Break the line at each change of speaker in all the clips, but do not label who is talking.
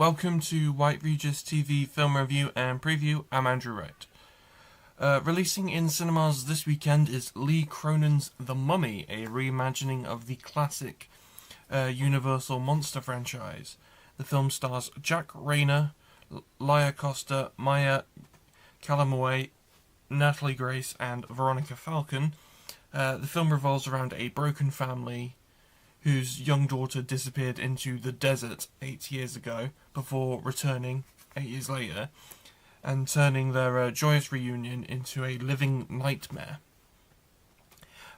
Welcome to White Regis TV film review and preview. I'm Andrew Wright. Releasing in cinemas this weekend is Lee Cronin's The Mummy, a reimagining of the classic Universal monster franchise. The film stars Jack Rayner, Lia Costa, Maya Calamuay, Natalie Grace, and Veronica Falcon. The film revolves around a broken family whose young daughter disappeared into the desert 8 years ago before returning 8 years later and turning their joyous reunion into a living nightmare.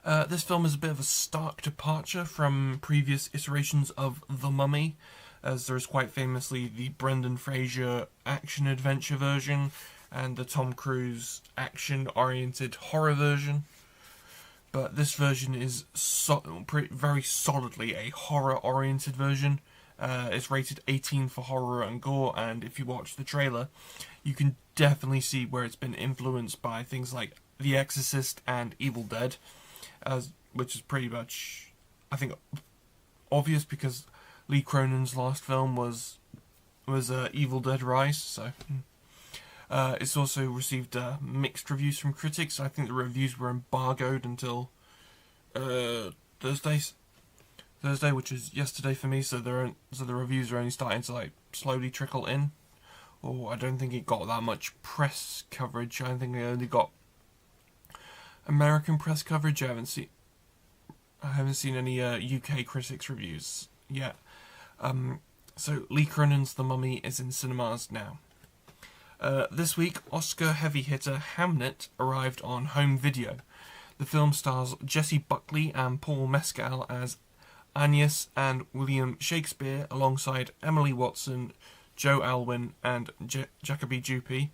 This film is a bit of a stark departure from previous iterations of The Mummy, as there is quite famously the Brendan Fraser action-adventure version and the Tom Cruise action-oriented horror version. But this version is very solidly a horror-oriented version. It's rated 18 for horror and gore, and if you watch the trailer, you can definitely see where it's been influenced by things like The Exorcist and Evil Dead, which is pretty much, I think, obvious because Lee Cronin's last film was Evil Dead Rise, so... it's also received mixed reviews from critics. I think the reviews were embargoed until Thursday, which is yesterday for me. So the reviews are only starting to slowly trickle in. Or I don't think it got that much press coverage. I think it only got American press coverage. I haven't seen any UK critics reviews yet. So Lee Cronin's The Mummy is in cinemas now. This week, Oscar heavy hitter Hamnet arrived on home video. The film stars Jessie Buckley and Paul Mescal as Agnes and William Shakespeare, alongside Emily Watson, Joe Alwyn, and Jacoby Jupe.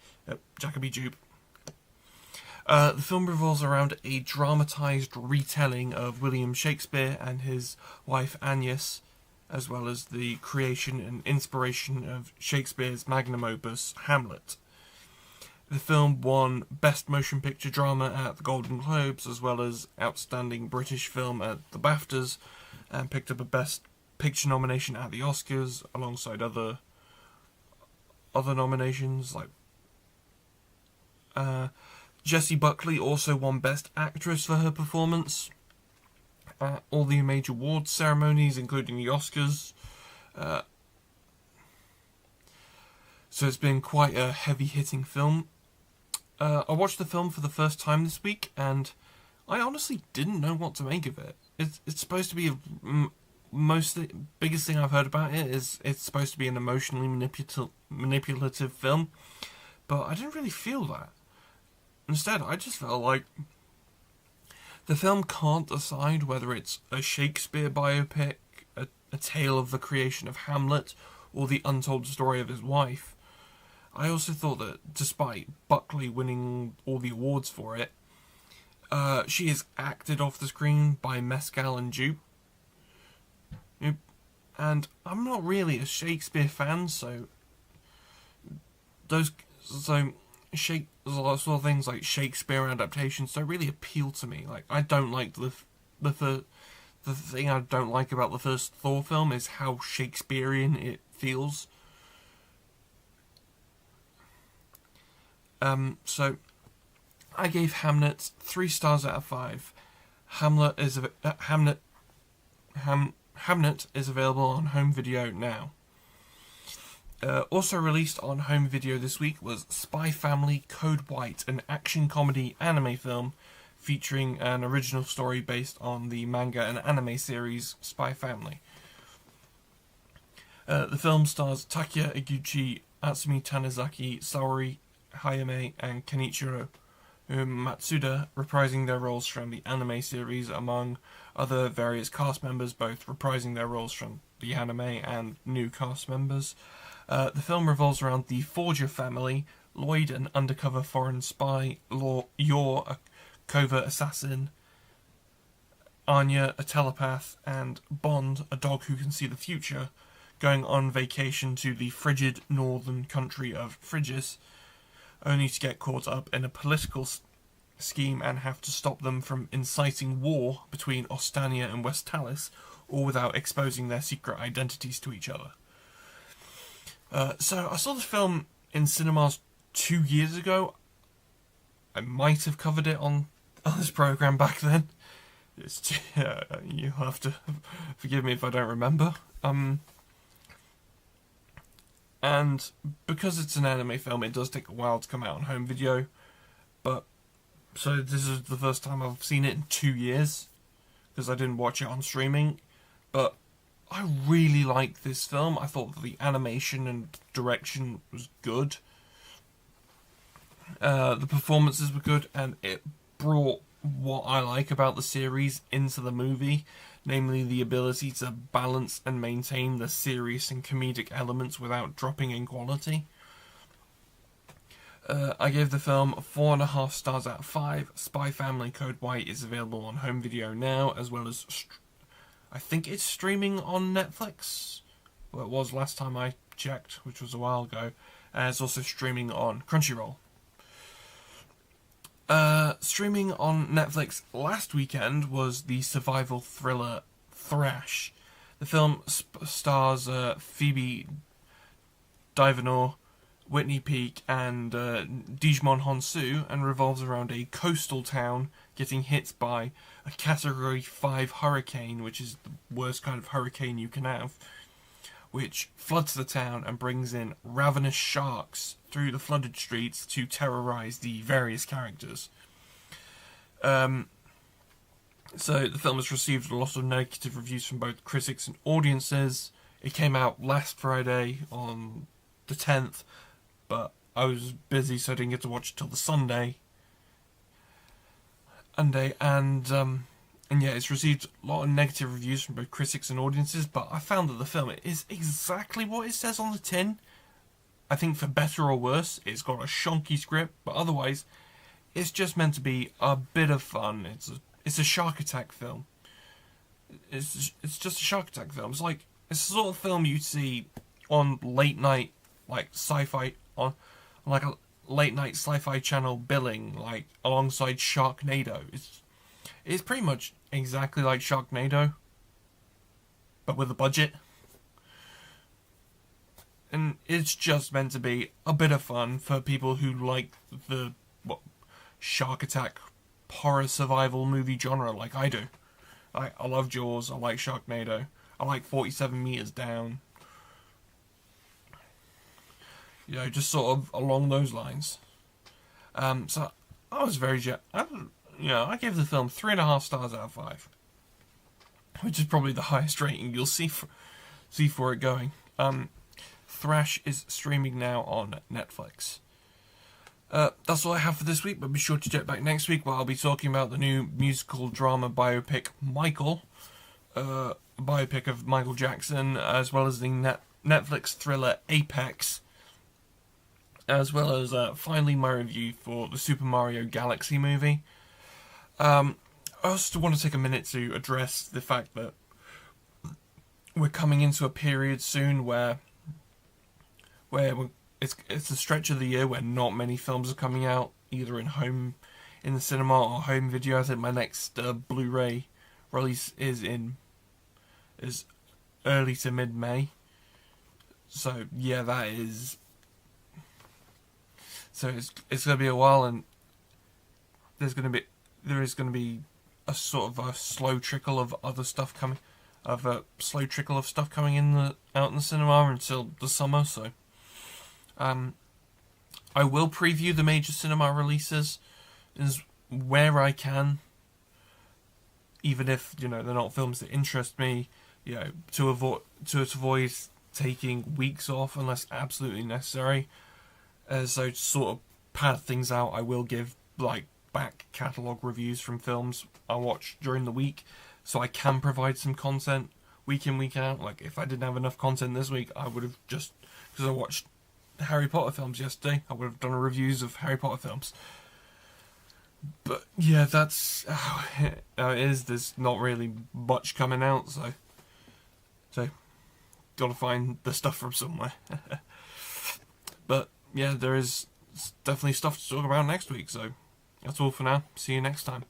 The film revolves around a dramatised retelling of William Shakespeare and his wife Agnes, as well as the creation and inspiration of Shakespeare's magnum opus, Hamlet. The film won Best Motion Picture Drama at the Golden Globes, as well as Outstanding British Film at the BAFTAs, and picked up a Best Picture nomination at the Oscars, alongside other nominations. Jessie Buckley also won Best Actress for her performance at all the major awards ceremonies, including the Oscars. So it's been quite a heavy-hitting film. I watched the film for the first time this week, and I honestly didn't know what to make of it. It's supposed to be biggest thing I've heard about it is it's supposed to be an emotionally manipulative film, but I didn't really feel that. Instead, I just felt like the film can't decide whether it's a Shakespeare biopic, a tale of the creation of Hamlet, or the untold story of his wife. I also thought that despite Buckley winning all the awards for it, she is acted off the screen by Mescal and Jupe. And I'm not really a Shakespeare fan, so sort of things like Shakespeare adaptations don't really appeal to me. I don't like the thing I don't like about the first Thor film is how Shakespearean it feels. So I gave Hamnet 3 stars out of 5. Hamnet is available on home video now. Also released on home video this week was Spy Family Code White, an action comedy anime film featuring an original story based on the manga and anime series Spy Family. The film stars Takuya Iguchi, Atsumi Tanizaki, Saori Hayame, and Kenichiro Matsuda reprising their roles from the anime series, among other various cast members, both reprising their roles from the anime and new cast members. The film revolves around the Forger family, Lloyd, an undercover foreign spy, Yor, a covert assassin, Anya, a telepath, and Bond, a dog who can see the future, going on vacation to the frigid northern country of Phrygia, only to get caught up in a political scheme and have to stop them from inciting war between Ostania and Westalis, all without exposing their secret identities to each other. So I saw the film in cinemas 2 years ago. I might have covered it on this program back then. You'll have to forgive me if I don't remember. And because it's an anime film, it does take a while to come out on home video. But so this is the first time I've seen it in 2 years, because I didn't watch it on streaming. But I really liked this film. I thought the animation and direction was good. The performances were good, and it brought what I like about the series into the movie, namely the ability to balance and maintain the serious and comedic elements without dropping in quality. I gave the film 4.5 stars out of 5. Spy Family Code White is available on home video now, as well as I think it's streaming on Netflix. Well, it was last time I checked, which was a while ago. And it's also streaming on Crunchyroll. Streaming on Netflix last weekend was the survival thriller Thrash. The film stars Phoebe Dynevor, Whitney Peak, and Digimon Honsu, and revolves around a coastal town getting hit by a Category 5 hurricane, which is the worst kind of hurricane you can have, which floods the town and brings in ravenous sharks through the flooded streets to terrorize the various characters. So the film has received a lot of negative reviews from both critics and audiences. It came out last Friday on the 10th, but I was busy, so I didn't get to watch it till the Sunday. And yeah, it's received a lot of negative reviews from both critics and audiences, but I found that the film is exactly what it says on the tin. I think for better or worse, it's got a shonky script, but otherwise, it's just meant to be a bit of fun. It's a shark attack film. It's just a shark attack film. It's the sort of film you'd see on late night, like sci-fi, on like a late night sci-fi channel billing, like alongside Sharknado. It's pretty much exactly like Sharknado, but with a budget. And it's just meant to be a bit of fun for people who like the shark attack horror survival movie genre like I do. I love Jaws, I like Sharknado, I like 47 Meters Down. You know, just sort of along those lines. So I was very I gave the film 3.5 stars out of 5, which is probably the highest rating you'll see for it going. Thrash is streaming now on Netflix. That's all I have for this week, but be sure to check back next week where I'll be talking about the new musical drama biopic Michael, a biopic of Michael Jackson, as well as the Netflix thriller Apex, as well as finally my review for the Super Mario Galaxy movie. I also want to take a minute to address the fact that we're coming into a period soon where it's a stretch of the year where not many films are coming out, either in the cinema or home video. I think my next Blu-ray release is early to mid-May. So yeah, that is. So it's going to be a while, and there is going to be a sort of a slow trickle of stuff coming in out in the cinema until the summer. So I will preview the major cinema releases where I can, even if they're not films that interest me. To avoid taking weeks off unless absolutely necessary. So to sort of pad things out, I will give back catalogue reviews from films I watch during the week, so I can provide some content week in, week out. Like if I didn't have enough content this week, I would have just, because I watched Harry Potter films yesterday, I would have done reviews of Harry Potter films. But yeah, that's how it is. There's not really much coming out, so gotta find the stuff from somewhere. But yeah, there is definitely stuff to talk about next week, so that's all for now. See you next time.